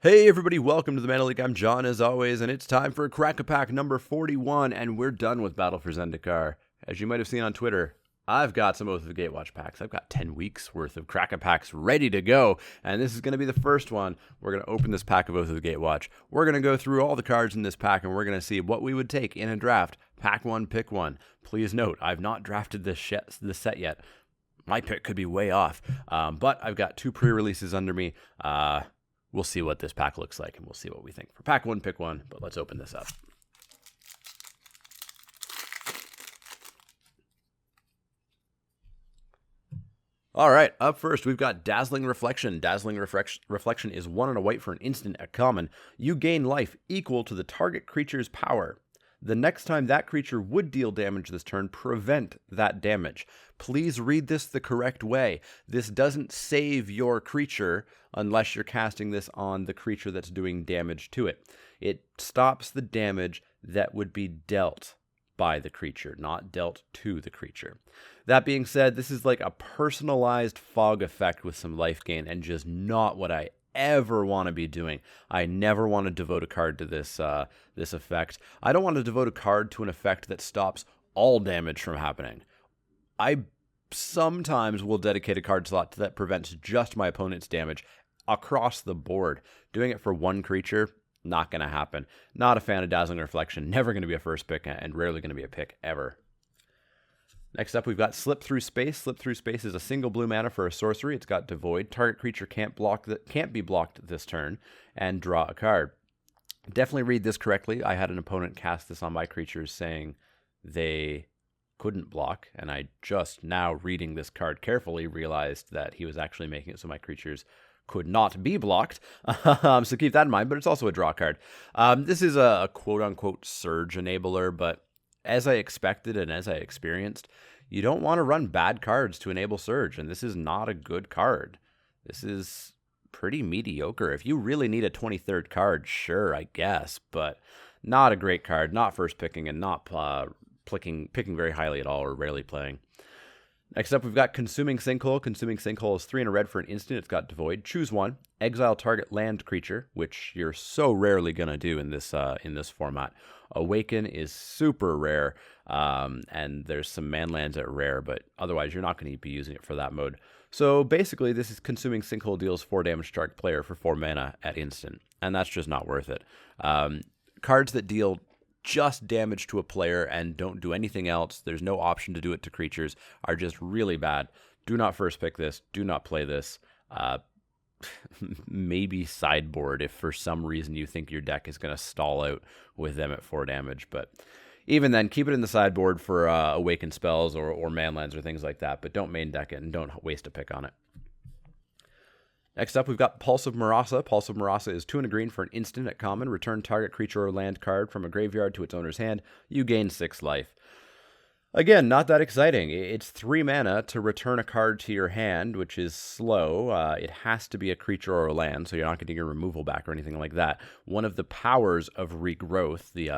Hey everybody, welcome to the Mana League. I'm John as always, and it's time for Crack-a-Pack number 41, and we're done with Battle for Zendikar. As you might have seen on Twitter, I've got some Oath of the Gatewatch packs. I've got 10 weeks worth of Crack-a-Packs ready to go, and this is going to be the first one. We're going to open this pack of Oath of the Gatewatch. We're going to go through all the cards in this pack, and we're going to see what we would take in a draft. Pack one, pick one. Please note, I've not drafted this set yet. My pick could be way off, but I've got two pre-releases under me. We'll see what this pack looks like, and we'll see what we think. For pack one, pick one, but let's open this up. All right, up first, we've got Dazzling Reflection. Dazzling Reflection is 1 and a white for an instant at common. You gain life equal to the target creature's power. The next time that creature would deal damage this turn, prevent that damage. Please read this the correct way. This doesn't save your creature unless you're casting this on the creature that's doing damage to it. It stops the damage that would be dealt by the creature, not dealt to the creature. That being said, this is like a personalized fog effect with some life gain and just not what I ever want to be doing. I never want to devote a card to this effect. I don't want to devote a card to an effect that stops all damage from happening. I sometimes will dedicate a card slot that prevents just my opponent's damage across the board. Doing it for one creature, not going to happen. Not a fan of Dazzling Reflection. Never going to be a first pick and rarely going to be a pick ever. Next up, we've got Slip Through Space. Slip Through Space is a single blue mana for a sorcery. It's got Devoid. Target creature can't be blocked this turn, and draw a card. Definitely read this correctly. I had an opponent cast this on my creatures saying they couldn't block, and I just now, reading this card carefully, realized that he was actually making it so my creatures could not be blocked. So keep that in mind, but it's also a draw card. This is a quote-unquote surge enabler, but as I expected and as I experienced, you don't want to run bad cards to enable Surge, and this is not a good card. This is pretty mediocre. If you really need a 23rd card, sure, I guess, but not a great card, not first picking, and not picking very highly at all, or rarely playing. Next up, we've got Consuming Sinkhole. Consuming Sinkhole is 3 and a red for an instant. It's got Devoid. Choose one. Exile target land creature, which you're so rarely going to do in this format. Awaken is super rare, and there's some manlands at rare, but otherwise you're not going to be using it for that mode. So basically, this is Consuming Sinkhole deals 4 damage to target player for 4 mana at instant, and that's just not worth it. Cards that deal just damage to a player and don't do anything else, there's no option to do it to creatures, are just really bad. Do not first pick this. Do not play this. Maybe sideboard if for some reason you think your deck is going to stall out with them at 4 damage. But even then, keep it in the sideboard for awaken spells or manlands or things like that. But don't main deck it and don't waste a pick on it. Next up, we've got Pulse of Murasa. Pulse of Murasa is 2 and a green for an instant at common. Return target creature or land card from a graveyard to its owner's hand. You gain 6 life. Again, not that exciting. It's 3 mana to return a card to your hand, which is slow. It has to be a creature or a land, so you're not getting your removal back or anything like that. One of the powers of Regrowth, the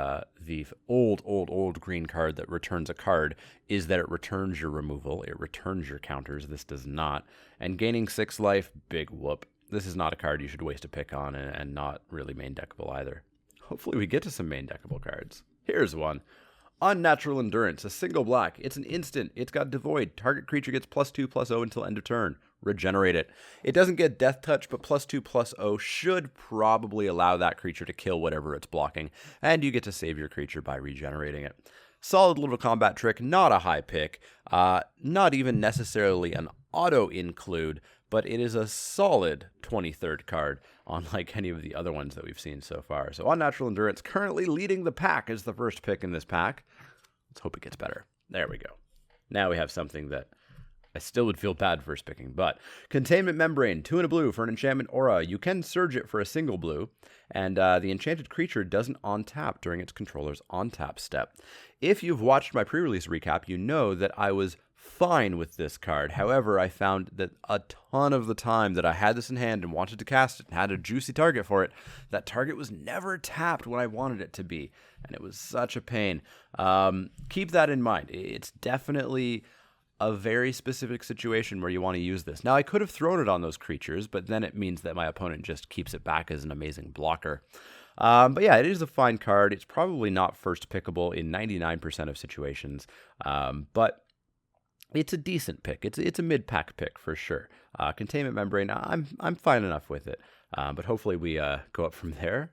old green card that returns a card, is that it returns your removal. It returns your counters. This does not. And gaining 6 life, big whoop. This is not a card you should waste a pick on, and not really main deckable either. Hopefully we get to some main deckable cards. Here's one. Unnatural Endurance, a single black. It's an instant. It's got Devoid. Target creature gets +2/+0 until end of turn. Regenerate it. It doesn't get Death Touch, but +2/+0 should probably allow that creature to kill whatever it's blocking, and you get to save your creature by regenerating it. Solid little combat trick, not a high pick, not even necessarily an auto include, but it is a solid 23rd card, unlike any of the other ones that we've seen so far. So Unnatural Endurance currently leading the pack as the first pick in this pack. Let's hope it gets better. There we go. Now we have something that I still would feel bad first picking, but Containment Membrane, 2 and a blue for an enchantment aura. You can surge it for a single blue, and the enchanted creature doesn't on-tap during its controller's on-tap step. If you've watched my pre-release recap, you know that I was fine with this card. However, I found that a ton of the time that I had this in hand and wanted to cast it and had a juicy target for it, that target was never tapped when I wanted it to be, and it was such a pain. Keep that in mind. It's definitely a very specific situation where you want to use this. Now, I could have thrown it on those creatures, but then it means that my opponent just keeps it back as an amazing blocker. But yeah, it is a fine card. It's probably not first pickable in 99% of situations, but it's a decent pick. It's a mid-pack pick for sure. Containment Membrane, I'm fine enough with it, but hopefully we go up from there.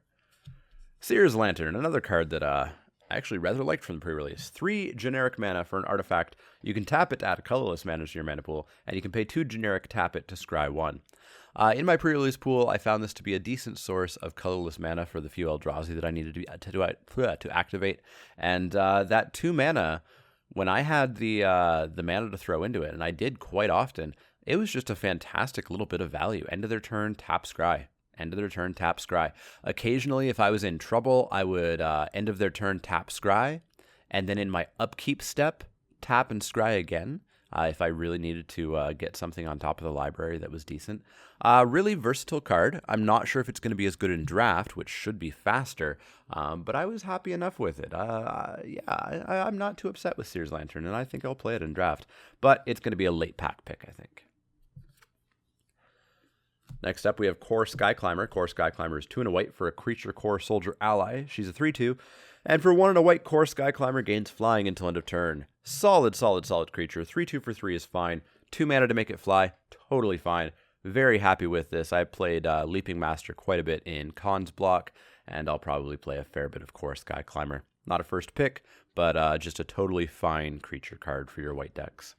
Seer's Lantern, another card that I actually rather liked from the pre-release. 3 generic mana for an artifact. You can tap it to add a colorless mana to your mana pool, and you can pay 2 generic, tap it to scry 1. In my pre-release pool, I found this to be a decent source of colorless mana for the few Eldrazi that I needed to activate, and that 2 mana, when I had the mana to throw into it, and I did quite often, it was just a fantastic little bit of value. End of their turn, tap scry. End of their turn, tap scry. Occasionally, if I was in trouble, I would end of their turn, tap scry, and then in my upkeep step, tap and scry again, if I really needed to get something on top of the library that was decent. Really versatile card. I'm not sure if it's going to be as good in draft, which should be faster, but I was happy enough with it. I'm not too upset with Seer's Lantern, and I think I'll play it in draft, but it's going to be a late pack pick, I think. Next up, we have Core Skyclimber. Core Skyclimber is 2 and a white for a creature core soldier ally. She's a 3/2. And for 1 and a white, Core Skyclimber gains flying until end of turn. Solid creature. 3/2 for 3 is fine. 2 mana to make it fly. Totally fine. Very happy with this. I played Leaping Master quite a bit in Cons block, and I'll probably play a fair bit of Core Skyclimber. Not a first pick, but just a totally fine creature card for your white decks.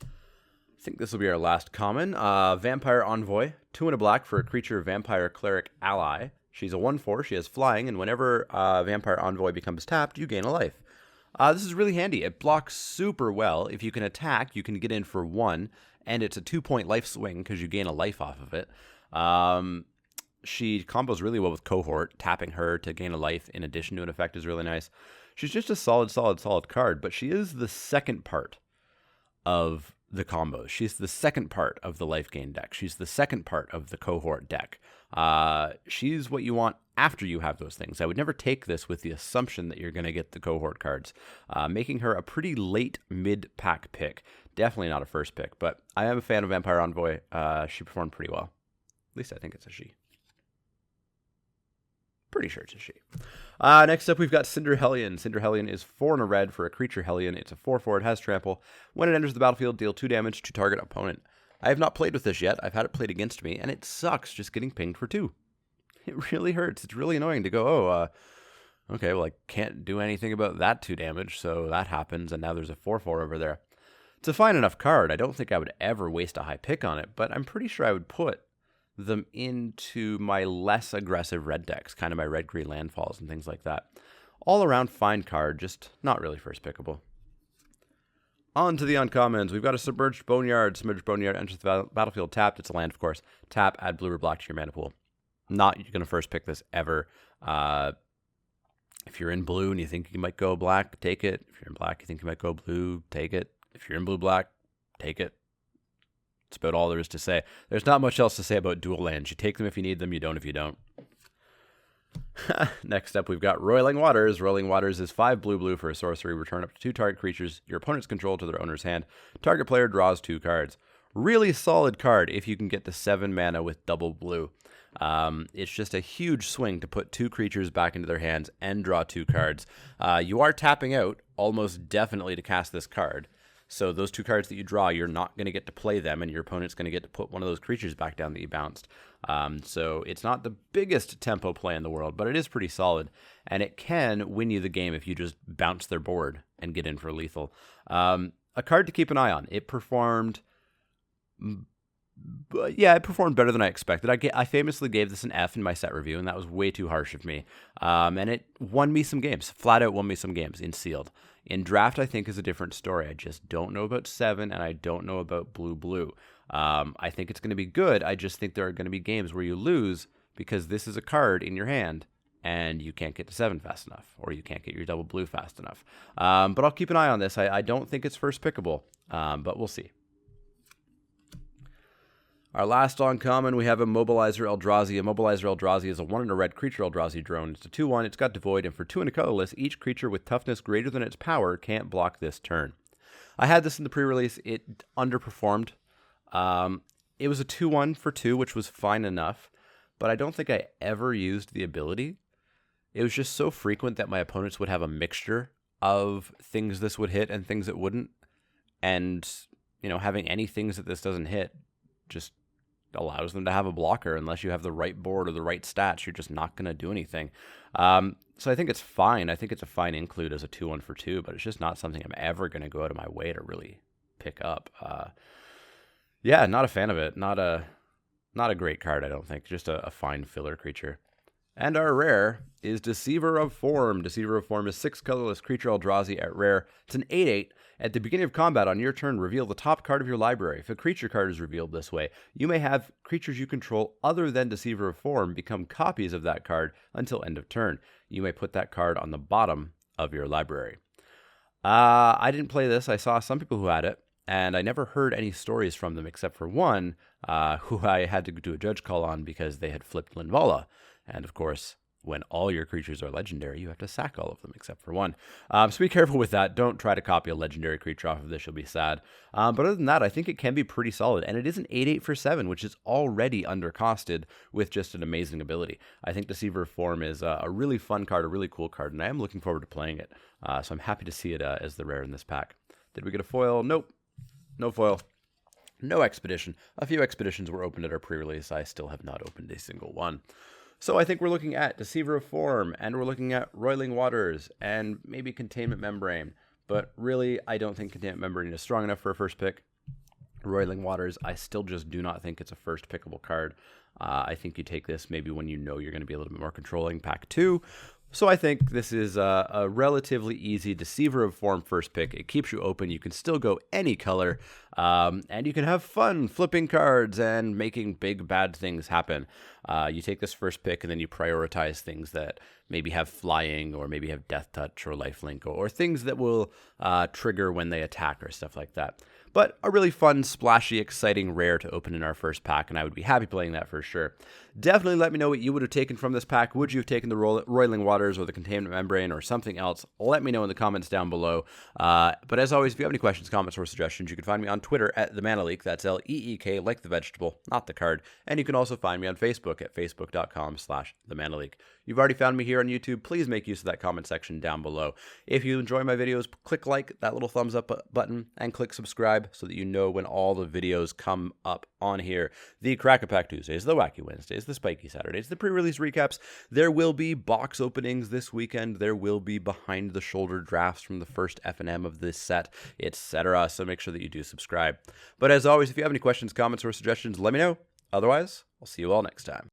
I think this will be our last common. Vampire Envoy, 2 and a black for a creature Vampire Cleric ally. She's a 1/4, she has flying, and whenever Vampire Envoy becomes tapped, you gain a life. This is really handy. It blocks super well. If you can attack, you can get in for 1, and it's a 2-point life swing because you gain a life off of it. She combos really well with Cohort. Tapping her to gain a life in addition to an effect is really nice. She's just a solid card, but she is the second part of the combos. She's the second part of the life gain deck. She's the second part of the Cohort deck. She's what you want after you have those things. I would never take this with the assumption that you're going to get the Cohort cards, making her a pretty late mid-pack pick. Definitely not a first pick, but I am a fan of Vampire Envoy. She performed pretty well. At least I think it's a she. Pretty sure it's a she. Next up, we've got Cinder Hellion. Cinder Hellion is 4 and a red for a creature Hellion. It's a 4/4. It has trample. When it enters the battlefield, deal 2 damage to target opponent. I have not played with this yet. I've had it played against me, and it sucks just getting pinged for 2. It really hurts. It's really annoying to go, okay, well, I can't do anything about that 2 damage, so that happens, and now there's a 4/4 over there. It's a fine enough card. I don't think I would ever waste a high pick on it, but I'm pretty sure I would put them into my less aggressive red decks, kind of my red-green landfalls and things like that. All around fine card, just not really first pickable. On to the uncommons. We've got a Submerged Boneyard. Submerged Boneyard enters the battlefield tapped. It's a land, of course. Tap, add blue or black to your mana pool. Not going to first pick this ever. If you're in blue and you think you might go black, take it. If you're in black, you think you might go blue, take it. If you're in blue-black, take it. That's about all there is to say. There's not much else to say about dual lands. You take them if you need them. You don't if you don't. Next up, we've got Roiling Waters. Roiling Waters is 5 blue for a sorcery. Return up to 2 target creatures your opponent's control to their owner's hand. Target player draws 2 cards. Really solid card if you can get the 7 mana with double blue. It's just a huge swing to put 2 creatures back into their hands and draw 2 cards. You are tapping out almost definitely to cast this card. So those 2 cards that you draw, you're not going to get to play them, and your opponent's going to get to put one of those creatures back down that you bounced. So it's not the biggest tempo play in the world, but it is pretty solid, and it can win you the game if you just bounce their board and get in for lethal. A card to keep an eye on. It performed... But yeah, it performed better than I expected. I famously gave this an F in my set review, and that was way too harsh of me. And it won me some games, flat out won me some games in sealed. In draft, I think is a different story. I just don't know about 7, and I don't know about blue. I think it's going to be good. I just think there are going to be games where you lose because this is a card in your hand, and you can't get to 7 fast enough, or you can't get your double blue fast enough. But I'll keep an eye on this. I don't think it's first pickable, but we'll see. Our last uncommon, we have Immobilizer Eldrazi. Immobilizer Eldrazi is a 1 and a red creature Eldrazi drone. It's a 2/1, it's got Devoid, and for 2 and a colorless, each creature with toughness greater than its power can't block this turn. I had this in the pre-release. It underperformed. It was a 2/1 for 2, which was fine enough, but I don't think I ever used the ability. It was just so frequent that my opponents would have a mixture of things this would hit and things it wouldn't. And, having any things that this doesn't hit just allows them to have a blocker. Unless you have the right board or the right stats, you're just not going to do anything. So I think it's fine. I think it's a fine include as a 2/1 for 2, but it's just not something I'm ever going to go out of my way to really pick up. Not a fan of it. Not a great card, I don't think. Just a fine filler creature. And our rare is Deceiver of Form. Deceiver of Form is 6 colorless creature Eldrazi at rare. It's an 8/8. At the beginning of combat on your turn, reveal the top card of your library. If a creature card is revealed this way, you may have creatures you control other than Deceiver of Form become copies of that card until end of turn. You may put that card on the bottom of your library. I didn't play this. I saw some people who had it, and I never heard any stories from them except for one who I had to do a judge call on because they had flipped Linvala. And of course, when all your creatures are legendary, you have to sack all of them except for one. So be careful with that. Don't try to copy a legendary creature off of this. You'll be sad. But other than that, I think it can be pretty solid. And it is an 8/8 for 7, which is already undercosted with just an amazing ability. I think Deceiver of Form is a really fun card, a really cool card, and I am looking forward to playing it. So I'm happy to see it as the rare in this pack. Did we get a foil? Nope. No foil. No expedition. A few expeditions were opened at our pre-release. I still have not opened a single one. So I think we're looking at Deceiver of Form, and we're looking at Roiling Waters, and maybe Containment Membrane. But really, I don't think Containment Membrane is strong enough for a first pick. Roiling Waters, I still just do not think it's a first pickable card. I think you take this maybe when you know you're going to be a little bit more controlling, pack 2. So I think this is a relatively easy Deceiver of Form first pick. It keeps you open. You can still go any color, and you can have fun flipping cards and making big bad things happen. You take this first pick, and then you prioritize things that maybe have flying or maybe have death touch or lifelink or things that will trigger when they attack or stuff like that. But a really fun, splashy, exciting rare to open in our first pack, and I would be happy playing that for sure. Definitely let me know what you would have taken from this pack. Would you have taken the Roiling Waters or the Containment Membrane or something else? Let me know in the comments down below. But as always, if you have any questions, comments, or suggestions, you can find me on Twitter at TheManaLeak. That's LEEK, like the vegetable, not the card. And you can also find me on Facebook at facebook.com/TheManaLeak. You've already found me here on YouTube. Please make use of that comment section down below. If you enjoy my videos, click like, that little thumbs up button, and click subscribe so that you know when all the videos come up on here. The Crack-A-Pack Tuesdays, the Wacky Wednesdays, the Spiky Saturdays, the pre-release recaps. There will be box openings this weekend. There will be behind-the-shoulder drafts from the first F&M of this set, etc. So make sure that you do subscribe. But as always, if you have any questions, comments, or suggestions, let me know. Otherwise, I'll see you all next time.